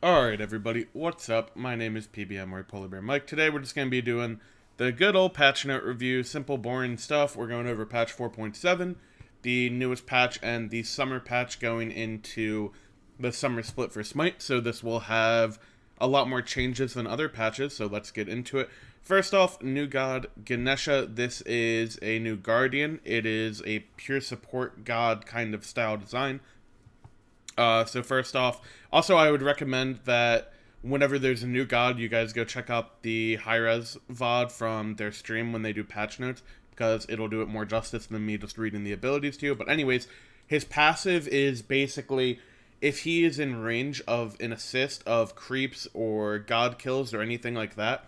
Alright everybody, what's up? My name is PBM or Polar Bear Mike. Today we're just going to be doing the good old patch note review, simple boring stuff. We're going over patch 4.7, the newest patch and the summer patch going into the summer split for Smite. So this will have a lot more changes than other patches, so let's get into it. First off, new god Ganesha. This is a new guardian. It is a pure support god kind of style design. So first off, also I would recommend that whenever there's a new god, you guys go check out the high-res VOD from their stream when they do patch notes, because it'll do it more justice than me just reading the abilities to you. But anyways, his passive is basically, if he is in range of an assist of creeps or god kills or anything like that,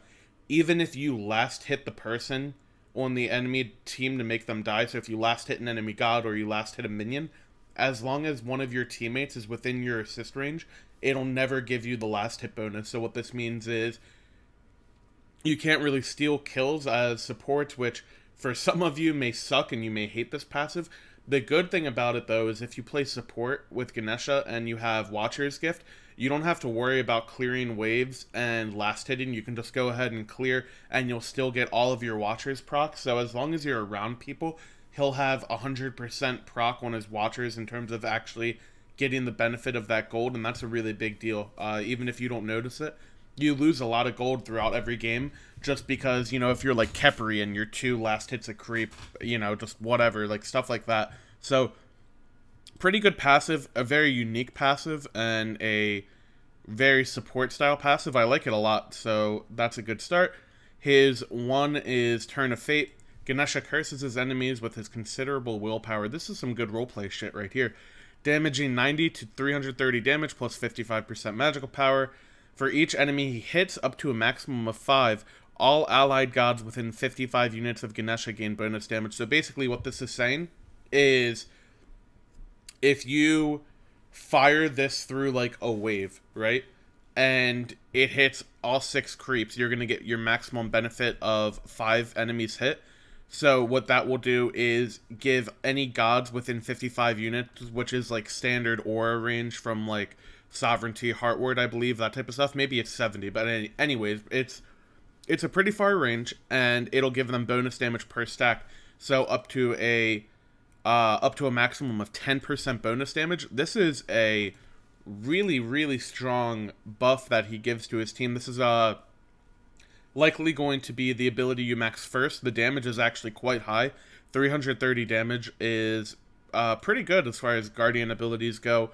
even if you last hit the person on the enemy team to make them die, so if you last hit an enemy god or you last hit a minion, as long as one of your teammates is within your assist range, it'll never give you the last hit bonus. So what this means is you can't really steal kills as supports, which for some of you may suck and you may hate this passive. The good thing about it, though, is if you play support with Ganesha and you have Watcher's Gift, you don't have to worry about clearing waves and last hitting. You can just go ahead and clear, and you'll still get all of your Watcher's procs. So as long as you're around people, he'll have 100% proc on his Watchers in terms of actually getting the benefit of that gold, and that's a really big deal. Even if you don't notice it, you lose a lot of gold throughout every game just because, you know, if you're like Khepri and your two last hits a creep, you know, just whatever, like stuff like that. So, pretty good passive, a very unique passive, and a very support style passive. I like it a lot, so that's a good start. His one is Turn of Fate. Ganesha curses his enemies with his considerable willpower. This is some good roleplay shit right here. Damaging 90 to 330 damage plus 55% magical power. For each enemy he hits, up to a maximum of 5, all allied gods within 55 units of Ganesha gain bonus damage. So basically what this is saying is if you fire this through like a wave, right? And it hits all 6 creeps, you're going to get your maximum benefit of 5 enemies hit. So what that will do is give any gods within 55 units, which is like standard aura range from like Sovereignty, Heartward, I believe, that type of stuff. Maybe it's 70, but anyways, it's a pretty far range, and it'll give them bonus damage per stack. So up to a maximum of 10% bonus damage. This is a really, really strong buff that he gives to his team. This is likely going to be the ability you max first. The damage is actually quite high. 330 damage is pretty good as far as Guardian abilities go.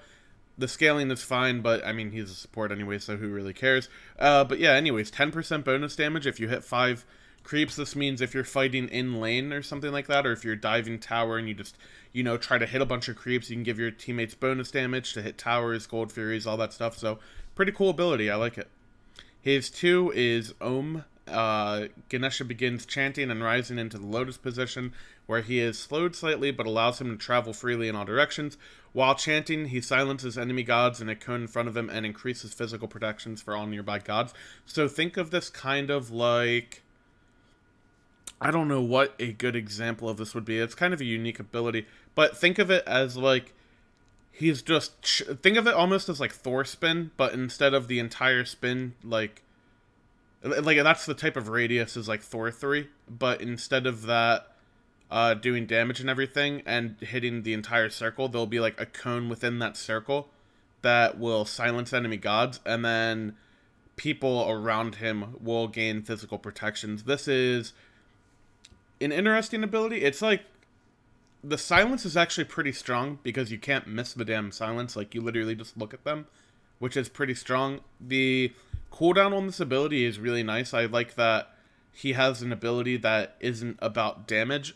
The scaling is fine, but I mean, he's a support anyway, so who really cares? But yeah, anyways, 10% bonus damage if you hit 5 creeps. This means if you're fighting in lane or something like that, or if you're diving tower and you just, you know, try to hit a bunch of creeps, you can give your teammates bonus damage to hit towers, gold furies, all that stuff. So, pretty cool ability. I like it. His 2 is Om. Ganesha begins chanting and rising into the lotus position, where he is slowed slightly but allows him to travel freely in all directions. While chanting, he silences enemy gods in a cone in front of him and increases physical protections for all nearby gods. So think of this kind of like, I don't know what a good example of this would be. It's kind of a unique ability, but think of it as like, he's just, think of it almost as like Thor spin, but instead of the entire spin, like that's the type of radius is like Thor 3, but instead of that doing damage and everything and hitting the entire circle, there'll be like a cone within that circle that will silence enemy gods, and then people around him will gain physical protections. This is an interesting ability. It's like, the silence is actually pretty strong because you can't miss the damn silence. Like, you literally just look at them, which is pretty strong. The cooldown on this ability is really nice. I like that he has an ability that isn't about damage.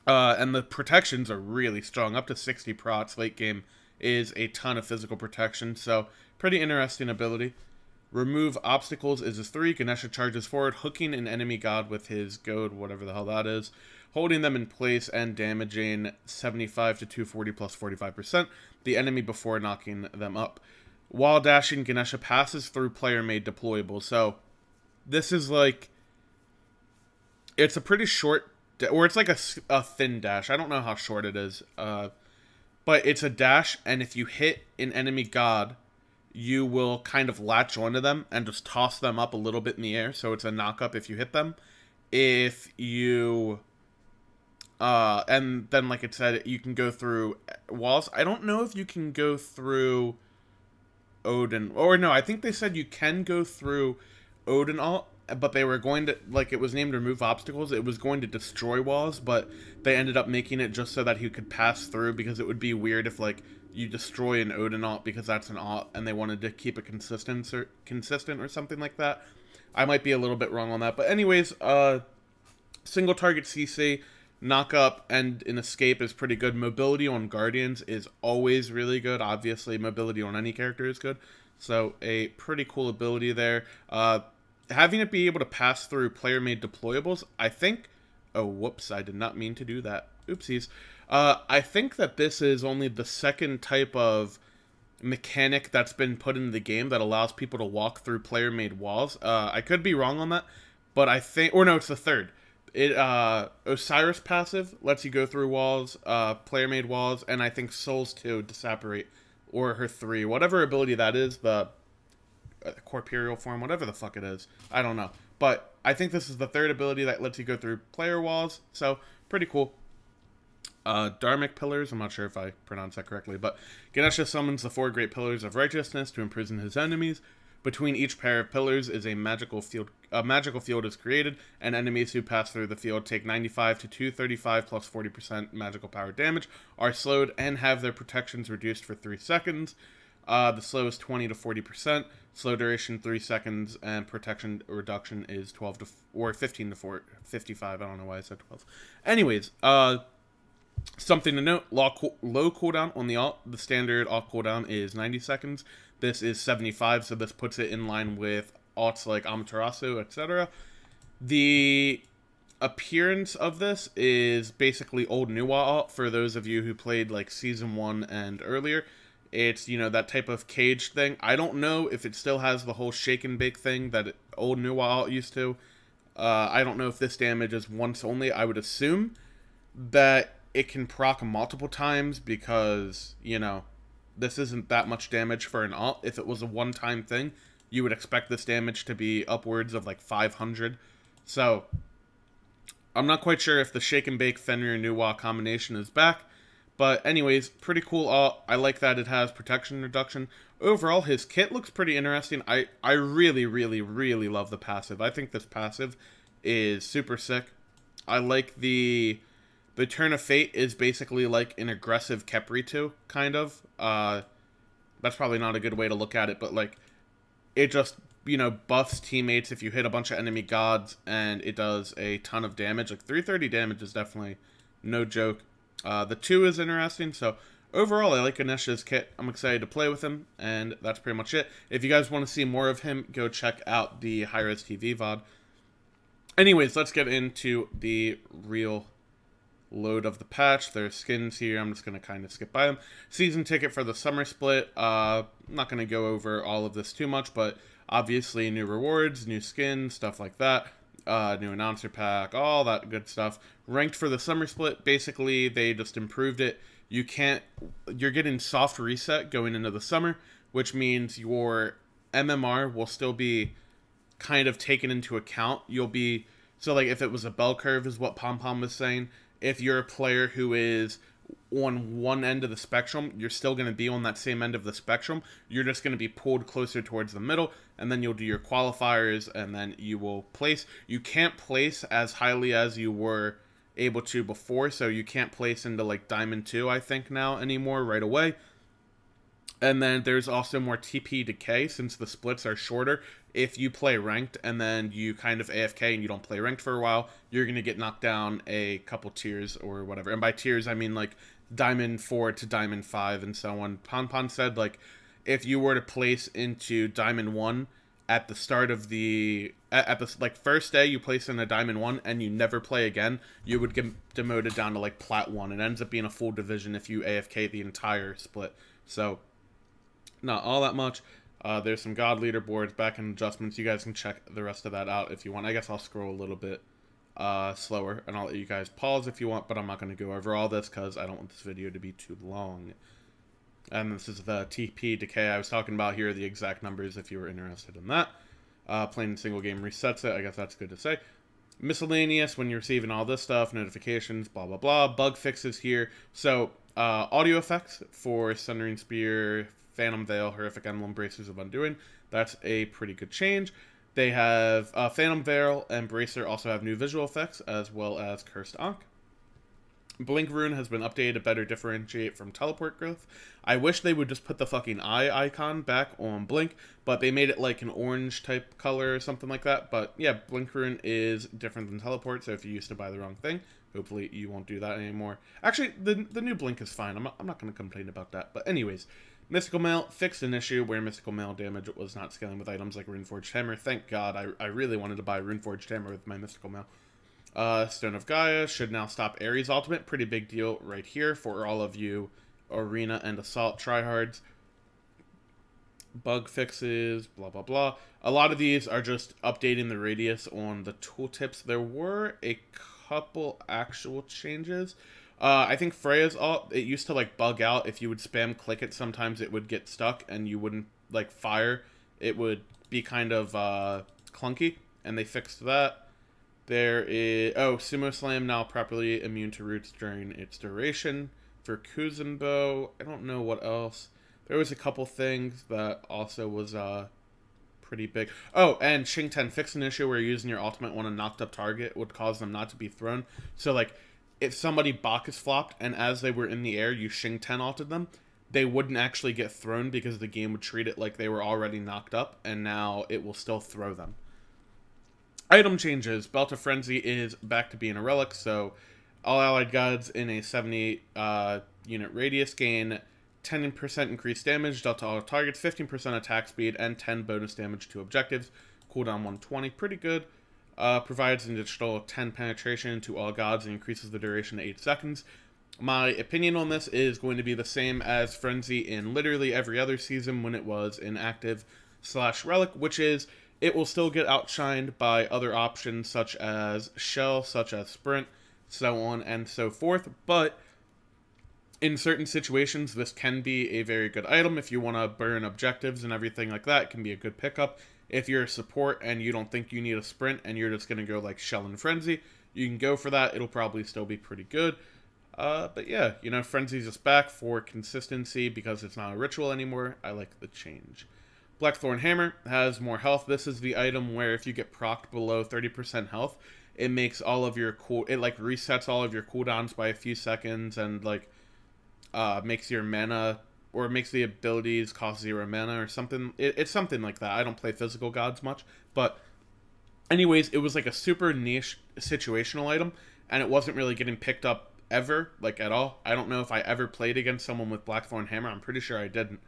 And the protections are really strong. Up to 60 procs late game is a ton of physical protection. So, pretty interesting ability. Remove obstacles is his 3. Ganesha charges forward, hooking an enemy god with his goad, whatever the hell that is, holding them in place and damaging 75 to 240 plus 45% the enemy before knocking them up. While dashing, Ganesha passes through player-made deployables. So, this is like, it's a pretty short, or it's like a thin dash. I don't know how short it is. But it's a dash, and if you hit an enemy god, you will kind of latch onto them and just toss them up a little bit in the air, so it's a knock-up if you hit them. If you... and then, like it said, you can go through walls. I don't know if you can go through Odin. Or no, I think they said you can go through Odin alt, but they were going to, like, it was named remove obstacles. It was going to destroy walls, but they ended up making it just so that he could pass through, because it would be weird if, like, you destroy an Odin alt because that's an alt, and they wanted to keep it consistent or something like that. I might be a little bit wrong on that, but anyways, single target CC, knock up, and an escape is pretty good. Mobility on Guardians is always really good. Obviously, mobility on any character is good. So, a pretty cool ability there. Having it be able to pass through player-made deployables, I think... Oh, whoops, I did not mean to do that. Oopsies. I think that this is only the second type of mechanic that's been put into the game that allows people to walk through player-made walls. I could be wrong on that, but I think... Or no, it's the third. Osiris passive lets you go through walls, player-made walls, and I think Souls 2 disapparate, or her 3, whatever ability that is, the corporeal form, whatever the fuck it is, I don't know. But I think this is the third ability that lets you go through player walls, so pretty cool. Dharmic Pillars, I'm not sure if I pronounced that correctly, but Ganesha summons the 4 great pillars of righteousness to imprison his enemies. Between each pair of pillars is a magical field. A magical field is created, and enemies who pass through the field take 95 to 235 plus 40% magical power damage, are slowed, and have their protections reduced for 3 seconds. The slow is 20 to 40%, slow duration 3 seconds, and protection reduction is 12 to or 15 to 55. I don't know why I said 12. Anyways, something to note: low cooldown on the alt. The standard alt cooldown is 90 seconds. This is 75, so this puts it in line with alts like Amaterasu, etc. The appearance of this is basically old Nuwa alt for those of you who played like Season 1 and earlier. It's, you know, that type of caged thing. I don't know if it still has the whole shake and bake thing that old Nuwa alt used to. I don't know if this damage is once only. I would assume that it can proc multiple times because, you know, this isn't that much damage for an alt. If it was a one-time thing, you would expect this damage to be upwards of like 500. So, I'm not quite sure if the Shake and Bake Fenrir Nuwa combination is back. But anyways, pretty cool alt. I like that it has protection reduction. Overall, his kit looks pretty interesting. I really, really, really love the passive. I think this passive is super sick. I like the Turn of Fate is basically like an aggressive Khepri 2, kind of. That's probably not a good way to look at it, but like, it just, you know, buffs teammates if you hit a bunch of enemy gods, and it does a ton of damage. Like, 330 damage is definitely no joke. The 2 is interesting, so overall, I like Ganesha's kit. I'm excited to play with him, and that's pretty much it. If you guys want to see more of him, go check out the Hi-Res TV VOD. Anyways, let's get into the real load of the patch. There's skins here. I'm just going to kind of skip by them. Season ticket for the summer split. I'm not going to go over all of this too much, but obviously new rewards, new skins, stuff like that. New announcer pack, all that good stuff. Ranked for the summer split, basically they just improved it. You're getting soft reset going into the summer, which means your MMR will still be kind of taken into account. So like if it was a bell curve is what Pom Pom was saying, if you're a player who is on one end of the spectrum, you're still going to be on that same end of the spectrum. You're just going to be pulled closer towards the middle, and then you'll do your qualifiers, and then you will place. You can't place as highly as you were able to before, so you can't place into like Diamond 2, I think, now anymore right away. And then there's also more TP decay since the splits are shorter. If you play ranked and then you kind of AFK and you don't play ranked for a while, you're going to get knocked down a couple tiers or whatever. And by tiers, I mean like Diamond 4 to Diamond 5 and so on. Pon Pon said like if you were to place into Diamond 1 at the start of the like first day you place in a Diamond 1 and you never play again, you would get demoted down to like Plat 1. It ends up being a full division if you AFK the entire split. So not all that much. There's some God leaderboards, back-end adjustments. You guys can check the rest of that out if you want. I guess I'll scroll a little bit slower, and I'll let you guys pause if you want, but I'm not going to go over all this because I don't want this video to be too long. And this is the TP decay I was talking about. Here are the exact numbers if you were interested in that. Plain single game resets it. I guess that's good to say. Miscellaneous, when you're receiving all this stuff, notifications, blah, blah, blah. Bug fixes here. So, audio effects for Sundering Spear, Phantom Veil, Horrific Emblem, Bracers of Undoing. That's a pretty good change. They have Phantom Veil and Bracer also have new visual effects, as well as Cursed Ankh. Blink Rune has been updated to better differentiate from teleport growth. I wish they would just put the fucking eye icon back on Blink, but they made it like an orange type color or something like that. But yeah, Blink Rune is different than teleport, so if you used to buy the wrong thing, hopefully you won't do that anymore. Actually, the new Blink is fine. I'm not going to complain about that. But anyways, Mystical Mail fixed an issue where Mystical Mail damage was not scaling with items like Runeforged Hammer. Thank God, I really wanted to buy Runeforged Hammer with my Mystical Mail. Stone of Gaia should now stop Ares ultimate. Pretty big deal right here for all of you Arena and Assault tryhards. Bug fixes, blah, blah, blah. A lot of these are just updating the radius on the tooltips. There were a couple actual changes. I think Freya's ult, it used to like bug out. If you would spam click it, sometimes it would get stuck and you wouldn't like fire. It would be kind of clunky, and they fixed that. There is... Oh, Sumo Slam now properly immune to roots during its duration. For Kuzenbo, I don't know what else. There was a couple things that also was pretty big. Oh, and Shing-Ten fixed an issue where using your ultimate on a knocked up target would cause them not to be thrown. So, like, if somebody Bacchus flopped and as they were in the air, you Shing-Ten ulted them, they wouldn't actually get thrown because the game would treat it like they were already knocked up, and now it will still throw them. Item changes. Belt of Frenzy is back to being a relic, so all allied gods in a 70 unit radius gain 10% increased damage, dealt to all targets, 15% attack speed, and 10 bonus damage to objectives. Cooldown 120, pretty good. Provides an additional 10 penetration to all gods and increases the duration to 8 seconds. My opinion on this is going to be the same as Frenzy in literally every other season when it was inactive / relic, which is... It will still get outshined by other options such as Shell, such as Sprint, so on and so forth. But in certain situations, this can be a very good item. If you want to burn objectives and everything like that, it can be a good pickup. If you're a support and you don't think you need a Sprint and you're just going to go like Shell and Frenzy, you can go for that. It'll probably still be pretty good. But yeah, you know, Frenzy's just back for consistency because it's not a ritual anymore. I like the change. Blackthorn Hammer has more health. This is the item where if you get procced below 30% health, it makes all of your it like resets all of your cooldowns by a few seconds and like makes your mana or makes the abilities cost 0 mana or something. It's something like that. I don't play physical gods much, but anyways, it was like a super niche situational item and it wasn't really getting picked up ever, like at all. I don't know if I ever played against someone with Blackthorn Hammer. I'm pretty sure I didn't.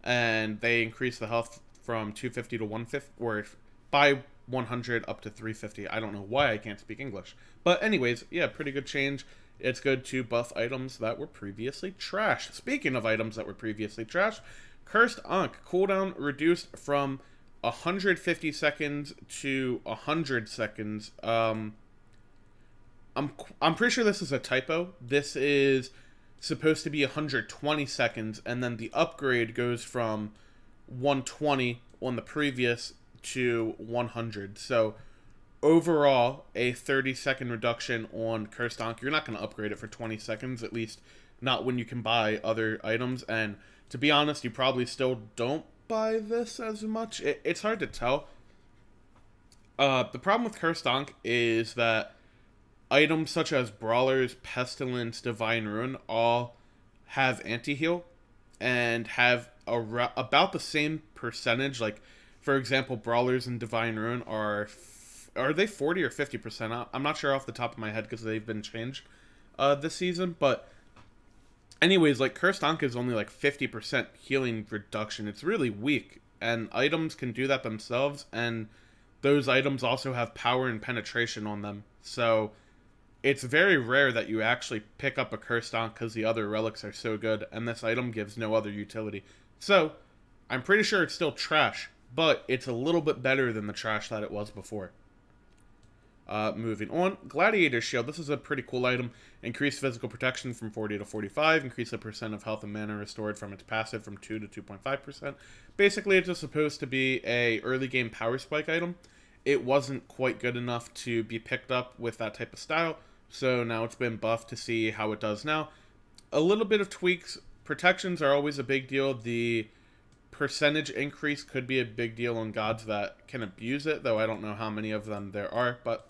And they increased the health from 250 to 150, or by 100 up to 350. I don't know why I can't speak English. But anyways, yeah, pretty good change. It's good to buff items that were previously trashed. Speaking of items that were previously trashed, Cursed Ankh cooldown reduced from 150 seconds to 100 seconds. I'm pretty sure this is a typo. This is supposed to be 120 seconds, and then the upgrade goes from 120 on the previous to 100. So overall, a 30-second reduction on Cursed Ankh. You're not going to upgrade it for 20 seconds, at least not when you can buy other items. And to be honest, you probably still don't buy this as much. It's hard to tell. The problem with Cursed Ankh is that items such as Brawlers, Pestilence, Divine Ruin all have anti-heal and have about the same percentage. Like, for example, Brawlers and Divine Ruin are they 40 or 50%? I'm not sure off the top of my head because they've been changed this season. But anyways, like Cursed Ankh is only like 50% healing reduction. It's really weak, and items can do that themselves, and those items also have power and penetration on them. So it's very rare that you actually pick up a Cursed Ankh because the other relics are so good, and this item gives no other utility. So, I'm pretty sure it's still trash, but it's a little bit better than the trash that it was before. Moving on, Gladiator Shield. This is a pretty cool item. Increased physical protection from 40 to 45. Increase the percent of health and mana restored from its passive from 2 to 2.5%. Basically, it's just supposed to be a early game power spike item. It wasn't quite good enough to be picked up with that type of style, so now it's been buffed to see how it does now. A little bit of tweaks. Protections are always a big deal. The percentage increase could be a big deal on gods that can abuse it, though I don't know how many of them there are, but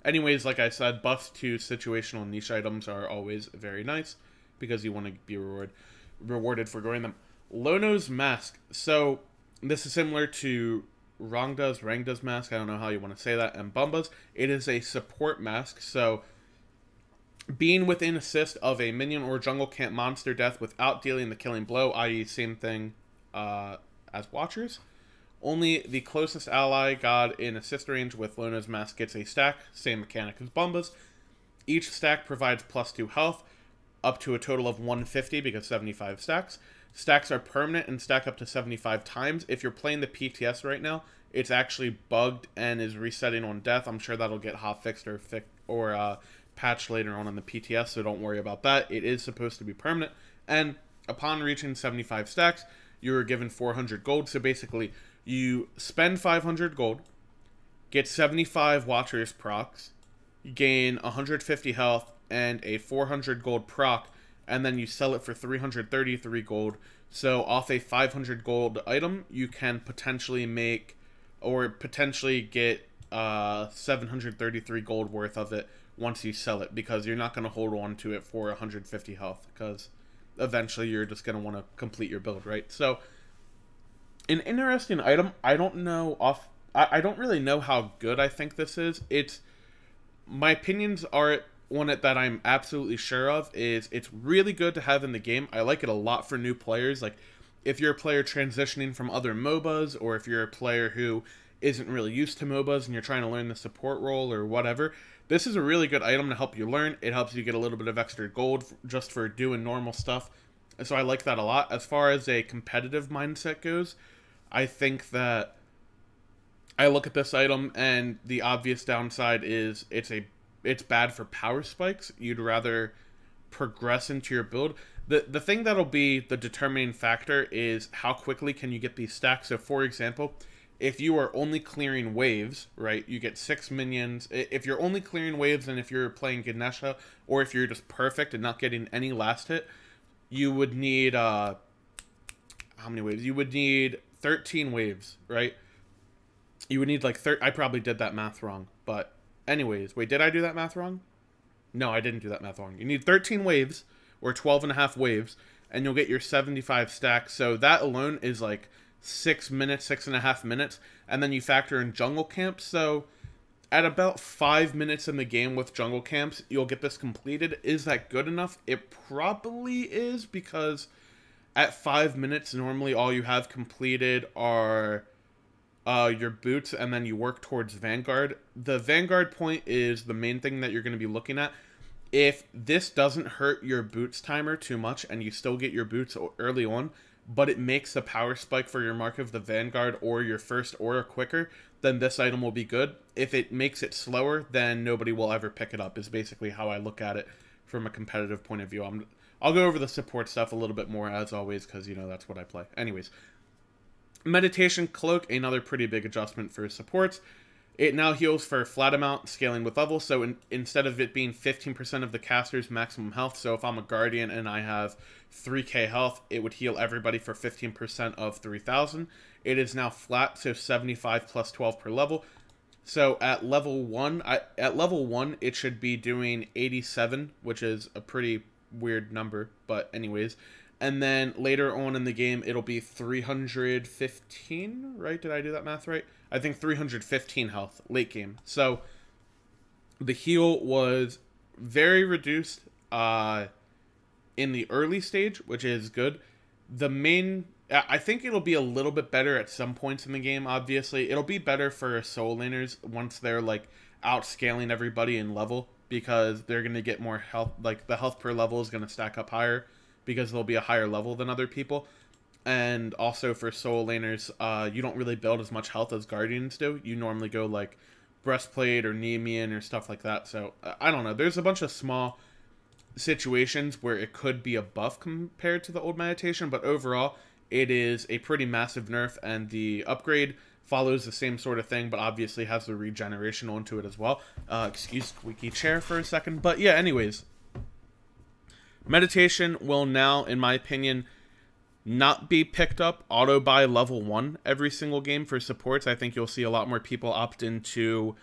anyways, like I said, buffs to situational niche items are always very nice because you want to be rewarded for growing them. Lono's Mask. So this is similar to Rangda's Mask. I don't know how you want to say that. And Bumba's. It is a support mask. So being within assist of a minion or jungle camp monster death without dealing the killing blow, i.e. same thing as Watchers. Only the closest ally god in assist range with Lono's Mask gets a stack, same mechanic as Bumba's. Each stack provides +2 health, up to a total of 150 because 75 stacks. Stacks are permanent and stack up to 75 times. If you're playing the PTS right now, it's actually bugged and is resetting on death. I'm sure that'll get hotfixed or patched later on in the PTS, so don't worry about that. It is supposed to be permanent. And upon reaching 75 stacks, you're given 400 gold. So basically, you spend 500 gold, get 75 Watchers procs, gain 150 health, and a 400 gold proc, and then you sell it for 333 gold. So off a 500 gold item, you can potentially make, or potentially get 733 gold worth of it once you sell it, because you're not going to hold on to it for 150 health, because eventually you're just going to want to complete your build, right? So an interesting item. I don't know I don't really know how good I think this is. My opinions are on it that I'm absolutely sure of is it's really good to have in the game. I like it a lot for new players. Like if you're a player transitioning from other MOBAs, or if you're a player who isn't really used to MOBAs and you're trying to learn the support role or whatever, this is a really good item to help you learn. It helps you get a little bit of extra gold just for doing normal stuff. So I like that a lot. As far as a competitive mindset goes, I think that I look at this item and the obvious downside is it's bad for power spikes. You'd rather progress into your build. The thing that'll be the determining factor is how quickly can you get these stacks. So for example, if you are only clearing waves, right, you get 6 minions. If you're only clearing waves, and if you're playing Ganesha, or if you're just perfect and not getting any last hit, you would need how many waves? You would need 13 waves, right? You would need like I probably did that math wrong, but anyways, wait, did I do that math wrong? No, I didn't do that math wrong. You need 13 waves, or 12.5 waves, and you'll get your 75 stacks. So that alone is like 6 minutes, 6.5 minutes, and then you factor in jungle camps. So at about 5 minutes in the game with jungle camps, you'll get this completed. Is that good enough? It probably is, because at 5 minutes, normally all you have completed are your boots, and then you work towards Vanguard. The Vanguard point is the main thing that you're going to be looking at. If this doesn't hurt your boots timer too much, and you still get your boots early on, but it makes the power spike for your Mark of the Vanguard or your first aura quicker, then this item will be good. If it makes it slower, then nobody will ever pick it up, is basically how I look at it from a competitive point of view. I'll go over the support stuff a little bit more, as always, because, you know, that's what I play. Anyways, Meditation Cloak, another pretty big adjustment for supports. It now heals for flat amount, scaling with level, so instead of it being 15% of the caster's maximum health, so if I'm a Guardian and I have 3k health, it would heal everybody for 15% of 3,000. It is now flat, so 75 plus 12 per level. So at level 1, it should be doing 87, which is a pretty weird number, but anyways. And then later on in the game, it'll be 315, right? Did I do that math right? I think 315 health late game. So the heal was very reduced in the early stage, which is good. I think it'll be a little bit better at some points in the game, obviously. It'll be better for soul laners once they're like outscaling everybody in level, because they're going to get more health. Like the health per level is going to stack up higher, because they'll be a higher level than other people. And also for soul laners, you don't really build as much health as Guardians do. You normally go like breastplate or Nemean or stuff like that. So I don't know. There's a bunch of small situations where it could be a buff compared to the old meditation, but overall it is a pretty massive nerf, and the upgrade follows the same sort of thing, but obviously has the regeneration onto it as well. Excuse squeaky chair for a second. But yeah, anyways, meditation will now, in my opinion, not be picked up auto by level 1 every single game for supports. I think you'll see a lot more people opt into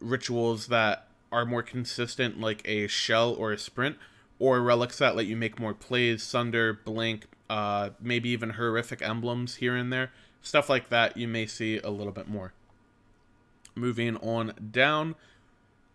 rituals that are more consistent, like a shell or a sprint, or relics that let you make more plays, sunder, blink, maybe even horrific emblems here and there. Stuff like that you may see a little bit more. Moving on down,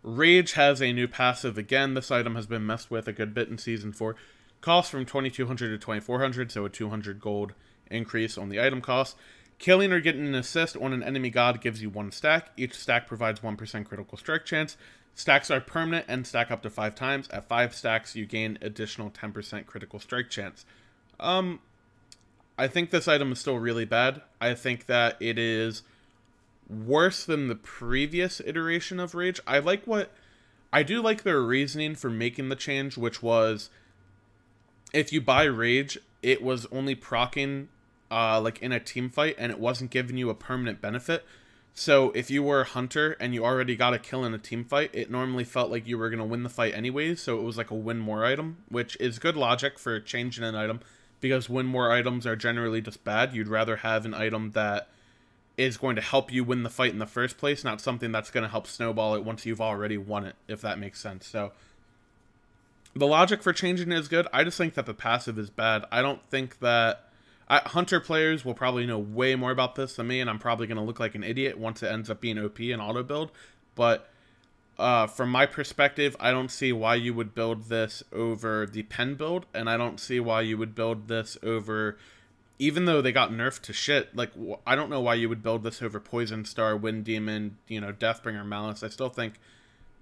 Rage has a new passive again. This item has been messed with a good bit in Season 4. Cost from 2200 to 2400, so a 200 gold increase on the item cost. Killing or getting an assist on an enemy god gives you 1 stack. Each stack provides 1% critical strike chance. Stacks are permanent and stack up to 5 times. At 5 stacks, you gain additional 10% critical strike chance. I think this item is still really bad. I think that it is worse than the previous iteration of Rage. I do like their reasoning for making the change, which was, if you buy Rage, it was only proccing like in a team fight, and it wasn't giving you a permanent benefit. So if you were a hunter and you already got a kill in a team fight, it normally felt like you were going to win the fight anyways, so it was like a win more item, which is good logic for changing an item, because win more items are generally just bad. You'd rather have an item that is going to help you win the fight in the first place, not something that's going to help snowball it once you've already won it, if that makes sense. So the logic for changing it is good. I just think that the passive is bad. I don't think that... Hunter players will probably know way more about this than me, and I'm probably going to look like an idiot once it ends up being OP and auto build. But from my perspective, I don't see why you would build this over the pen build, and I don't see why you would build this over... Even though they got nerfed to shit, like, I don't know why you would build this over Poison Star, Wind Demon, you know, Deathbringer, Malice. I still think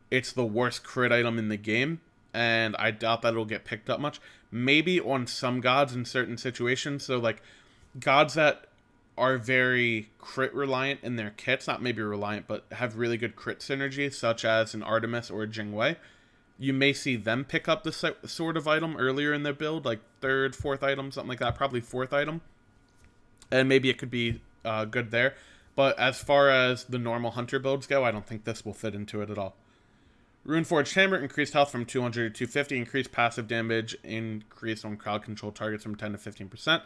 it's the worst crit item in the game, and I doubt that it'll get picked up much. Maybe on some gods in certain situations, so like gods that are very crit reliant in their kits, not maybe reliant, but have really good crit synergy, such as an Artemis or a Jingwei. You may see them pick up this sort of item earlier in their build, like 3rd, 4th item, something like that, probably 4th item. And maybe it could be good there. But as far as the normal hunter builds go, I don't think this will fit into it at all. Runeforged Hammer, increased health from 200 to 250, increased passive damage, increased on crowd control targets from 10 to 15%.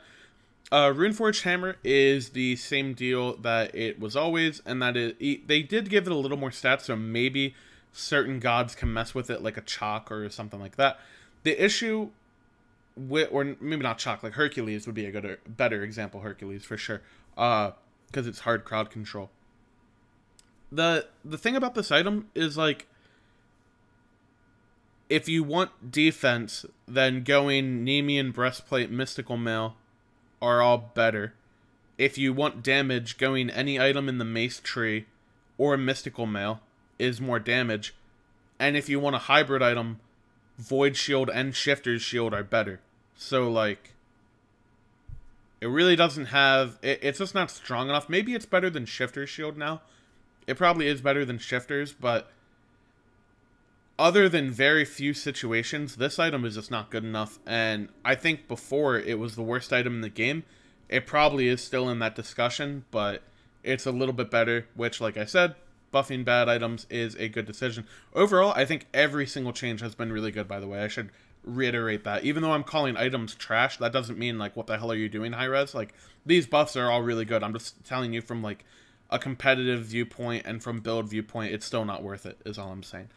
Runeforged Hammer is the same deal that it was always, and that they did give it a little more stats, so maybe certain gods can mess with it, like a Chalk or something like that. The issue with, or maybe not Chalk, like Hercules would be a better example, Hercules for sure, because it's hard crowd control. The thing about this item is, like, if you want defense, then going Nemean, Breastplate, Mystical Mail are all better. If you want damage, going any item in the Mace tree or Mystical Mail is more damage. And if you want a hybrid item, Void Shield and Shifter's Shield are better. So, like, it really doesn't have... It's just not strong enough. Maybe it's better than Shifter's Shield now. It probably is better than Shifter's, but other than very few situations, this item is just not good enough. And I think before it was the worst item in the game. It probably is still in that discussion, but it's a little bit better, which, like I said, buffing bad items is a good decision. Overall, I think every single change has been really good, by the way. I should reiterate that. Even though I'm calling items trash, that doesn't mean, like, what the hell are you doing, Hi-Rez? Like, these buffs are all really good. I'm just telling you from, like, a competitive viewpoint and from build viewpoint, it's still not worth it, is all I'm saying.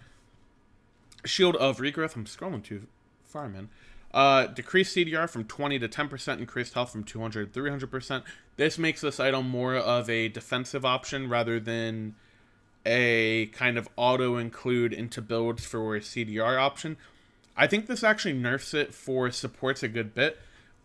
Shield of Regrowth. I'm scrolling too far, man. Decreased CDR from 20 to 10%, increased health from 200 to 300%. This makes this item more of a defensive option rather than a kind of auto-include into builds for a CDR option. I think this actually nerfs it for supports a good bit.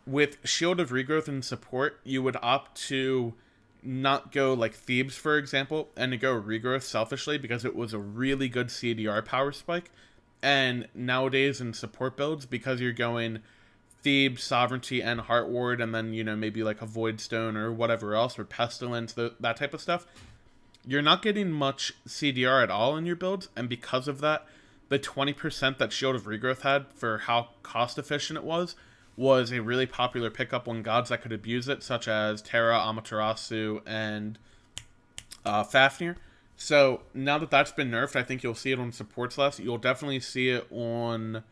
With Shield of Regrowth and support, you would opt to not go like Thebes, for example, and to go Regrowth selfishly because it was a really good CDR power spike. And nowadays in support builds, because you're going Thebes, Sovereignty, and Heart Ward, and then, you know, maybe like a Void Stone or whatever else, or Pestilence, that type of stuff, you're not getting much CDR at all in your builds, and because of that, the 20% that Shield of Regrowth had for how cost efficient it was a really popular pickup on gods that could abuse it, such as Terra, Amaterasu, and Fafnir. So now that that's been nerfed, I think you'll see it on supports less. You'll definitely see it on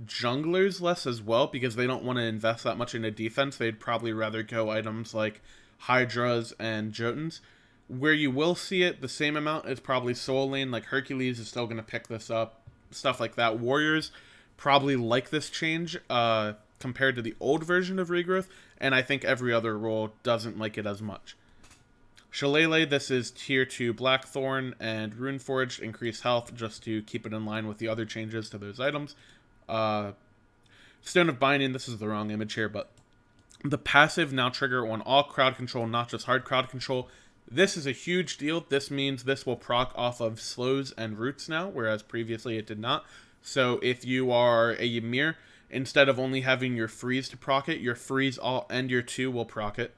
junglers less as well, because they don't want to invest that much into defense. They'd probably rather go items like Hydras and Jotuns. Where you will see it the same amount is probably Soul Lane, like Hercules is still going to pick this up, stuff like that. Warriors probably like this change compared to the old version of Regrowth, and I think every other role doesn't like it as much. Shillelagh, this is tier 2 Blackthorn and Runeforged, increased health just to keep it in line with the other changes to those items. Stone of Binding, this is the wrong image here, but the passive now trigger on all crowd control, not just hard crowd control. This is a huge deal. This means this will proc off of slows and roots now, whereas previously it did not. So if you are a Ymir, instead of only having your freeze to proc it, your freeze all and your 2 will proc it.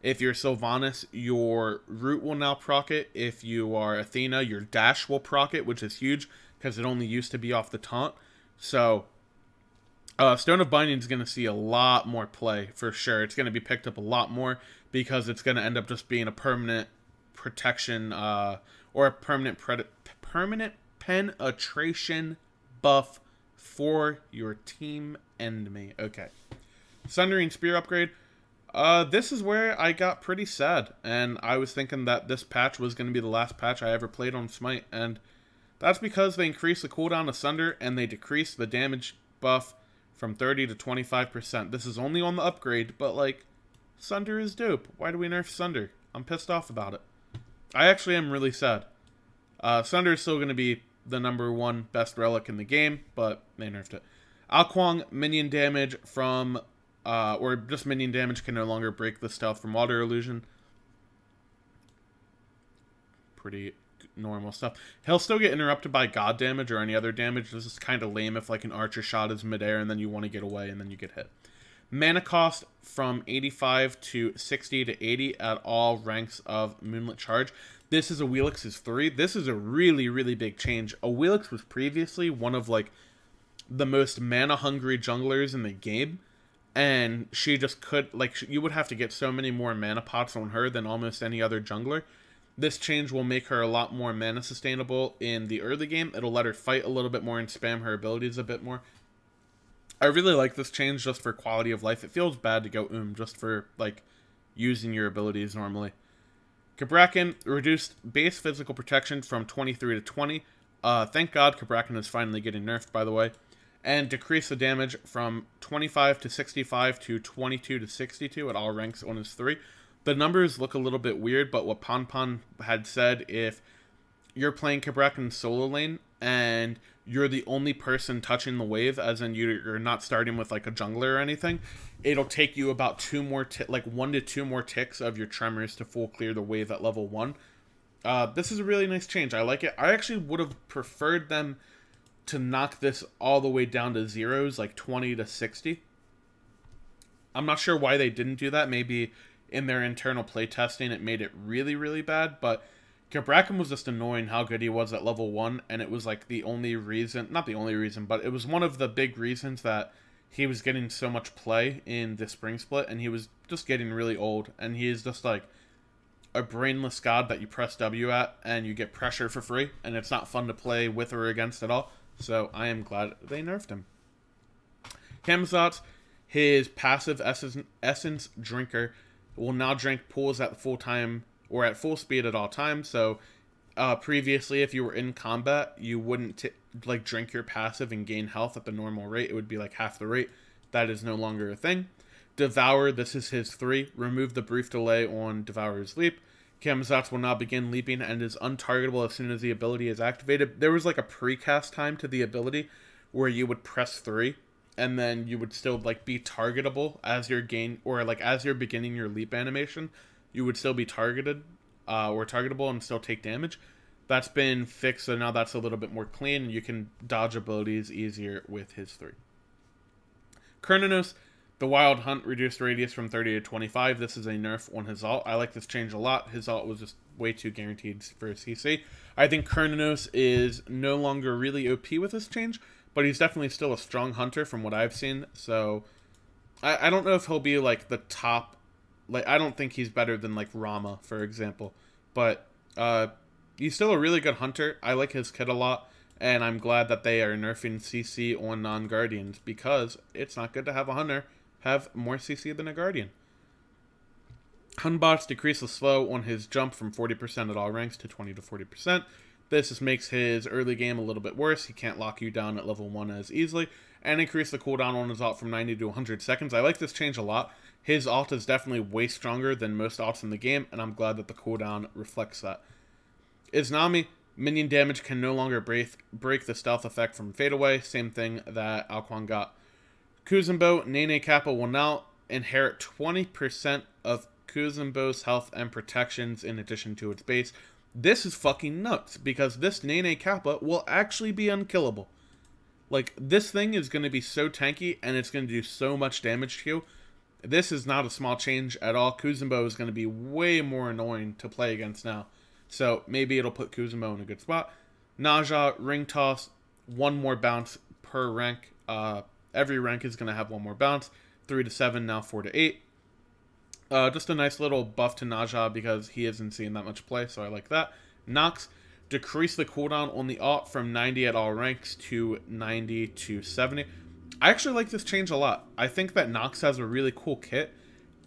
If you're Sylvanas, your root will now proc it. If you are Athena, your dash will proc it, which is huge because it only used to be off the taunt. So Stone of Binding is going to see a lot more play for sure. It's going to be picked up a lot more because it's going to end up just being a permanent protection or a permanent penetration buff for your team enemy. Okay. Sundering Spear upgrade. This is where I got pretty sad, and I was thinking that this patch was going to be the last patch I ever played on Smite, and that's because they increased the cooldown of Sunder and they decreased the damage buff from 30 to 25%. This is only on the upgrade, but like, Sunder is dope. Why do we nerf Sunder? I'm pissed off about it. I actually am really sad. Sunder is still going to be the #1 best relic in the game, but they nerfed it. Alquang, minion damage from, or just minion damage can no longer break the stealth from water illusion. Pretty normal stuff. He'll still get interrupted by god damage or any other damage. This is kind of lame if like an archer shot is midair and then you want to get away and then you get hit. Mana cost from 85 to 60 to 80 at all ranks of Moonlit Charge. This is Awilix's 3. This is a really, really big change. Awilix was previously one of like the most mana-hungry junglers in the game, and she just could, like, you would have to get so many more mana pots on her than almost any other jungler. This change will make her a lot more mana sustainable in the early game. It'll let her fight a little bit more and spam her abilities a bit more. I really like this change just for quality of life. It feels bad to go just for, like, using your abilities normally. Cabrakan reduced base physical protection from 23 to 20. Thank God Cabrakan is finally getting nerfed, by the way. And decrease the damage from 25 to 65 to 22 to 62 at all ranks on his 3. The numbers look a little bit weird, but what Panpan had said, if you're playing Cabrakan solo lane and you're the only person touching the wave, as in you're not starting with like a jungler or anything, it'll take you about 1 to 2 more ticks of your tremors to full clear the wave at level 1. This is a really nice change. I like it. I actually would have preferred them to knock this all the way down to zeros, like 20 to 60. I'm not sure why they didn't do that. Maybe in their internal playtesting it made it really, really bad, but Cabrakan was just annoying how good he was at level 1, and it was like the only reason, not the only reason, but it was one of the big reasons that he was getting so much play in the spring split, and he was just getting really old, and he is just like a brainless god that you press W at, and you get pressure for free, and it's not fun to play with or against at all, so I am glad they nerfed him. Camazotz, his passive essence drinker, will now drink pools at full time or at full speed at all times. So previously, if you were in combat, you wouldn't like drink your passive and gain health at the normal rate. It would be like half the rate. That is no longer a thing. Devour, this is his 3. Remove the brief delay on Devourer's leap. Camazotz will now begin leaping and is untargetable as soon as the ability is activated. There was like a precast time to the ability where you would press 3 and then you would still like be targetable as you're as you're beginning your leap animation. You would still be targeted or targetable and still take damage. That's been fixed, so now that's a little bit more clean, and you can dodge abilities easier with his 3. Cernunnos, The Wild Hunt reduced radius from 30 to 25. This is a nerf on his ult. I like this change a lot. His ult was just way too guaranteed for CC. I think Cernunnos is no longer really OP with this change, but he's definitely still a strong hunter from what I've seen. So I don't know if he'll be like the top. Like, I don't think he's better than like Rama, for example. But he's still a really good hunter. I like his kit a lot. And I'm glad that they are nerfing CC on non-Guardians, because it's not good to have a hunter have more CC than a Guardian. Hunbots decrease the slow on his jump from 40% at all ranks to 20 to 40%. This just makes his early game a little bit worse. He can't lock you down at level 1 as easily. And increase the cooldown on his ult from 90 to 100 seconds. I like this change a lot. His ult is definitely way stronger than most ults in the game, and I'm glad that the cooldown reflects that. Izanami, minion damage can no longer break the stealth effect from Fade Away. Same thing that Alquan got. Kuzenbo, Nene Kappa will now inherit 20% of Kuzenbo's health and protections in addition to its base. This is fucking nuts, because this Nene Kappa will actually be unkillable. Like, this thing is going to be so tanky, and it's going to do so much damage to you. This is not a small change at all. Kuzenbo is going to be way more annoying to play against now. So, maybe it'll put Kuzenbo in a good spot. Naja, Ring Toss, 1 more bounce per rank. Every rank is going to have 1 more bounce. 3 to 7, now 4 to 8. Just a nice little buff to Naja, because he isn't seeing that much play, so I like that. Nox, decrease the cooldown on the ult from 90 at all ranks to 90 to 70. I actually like this change a lot. I think that Nox has a really cool kit,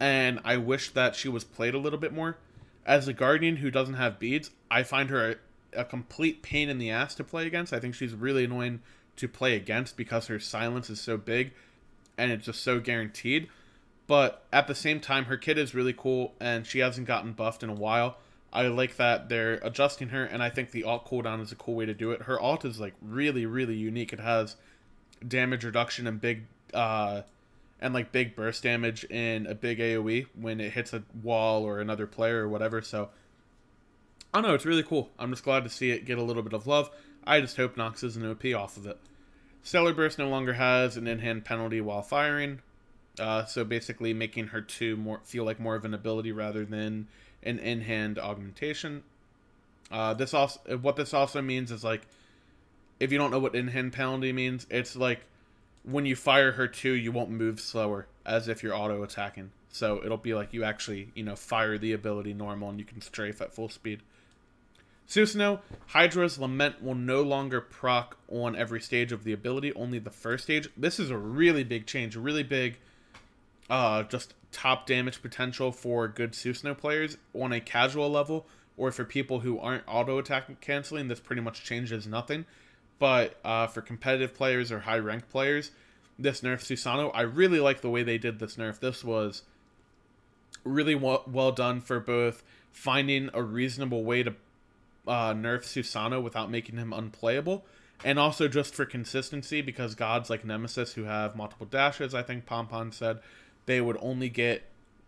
and I wish that she was played a little bit more. As a Guardian who doesn't have beads, I find her a complete pain in the ass to play against. I think she's really annoying to play against because her silence is so big and it's just so guaranteed. But at the same time, her kit is really cool and she hasn't gotten buffed in a while. I like that they're adjusting her, and I think the ult cooldown is a cool way to do it. Her ult is like really, really unique. It has damage reduction and big big burst damage in a big AoE when it hits a wall or another player or whatever. So I don't know, it's really cool. I'm just glad to see it get a little bit of love. I just hope Nox is an OP off of it. Stellar Burst no longer has an in-hand penalty while firing. So basically making her feel like more of an ability rather than an in-hand augmentation. What this also means is, like, if you don't know what in-hand penalty means, it's like when you fire her 2, you won't move slower as if you're auto-attacking. So it'll be like you actually, fire the ability normal and you can strafe at full speed. Susanoo, Hydra's Lament will no longer proc on every stage of the ability, only the first stage. This is a really big change, a really big just top damage potential for good Susanoo players on a casual level, or for people who aren't auto-attack canceling. This pretty much changes nothing. But for competitive players or high-ranked players, this nerf Susanoo, I really like the way they did this nerf. This was really well done for both finding a reasonable way to nerf Susanoo without making him unplayable, and also just for consistency, because gods like Nemesis who have multiple dashes, I think Pompon said, they would only get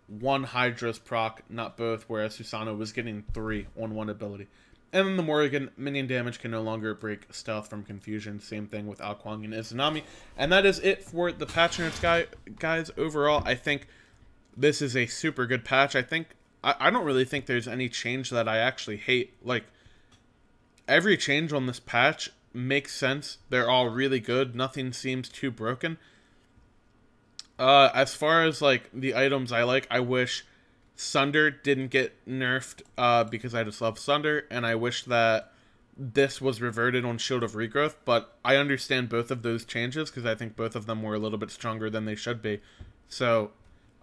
1 Hydra's proc, not both, whereas Susanoo was getting 3 on 1 ability. And then the Morrigan, minion damage can no longer break stealth from confusion. Same thing with Alquan and Izanami. And that is it for the patch notes, guys. Overall, I think this is a super good patch. I don't really think there's any change that I actually hate. Like, every change on this patch makes sense. They're all really good. Nothing seems too broken. As far as, like, the items I like, I wish Sunder didn't get nerfed, because I just love Sunder, and I wish that this was reverted on Shield of Regrowth, but I understand both of those changes, because I think both of them were a little bit stronger than they should be. So,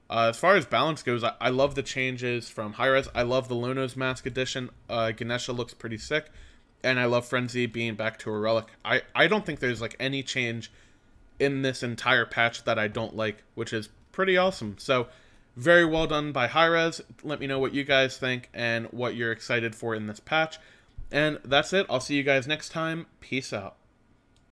as far as balance goes, I love the changes from Hi-Rez. I love the Lono's Mask edition. Ganesha looks pretty sick, and I love Frenzy being back to a relic. I don't think there's, like, any change in this entire patch that I don't like, which is pretty awesome. So, very well done by Hi-Rez. Let me know what you guys think and what you're excited for in this patch. And that's it. I'll see you guys next time. Peace out.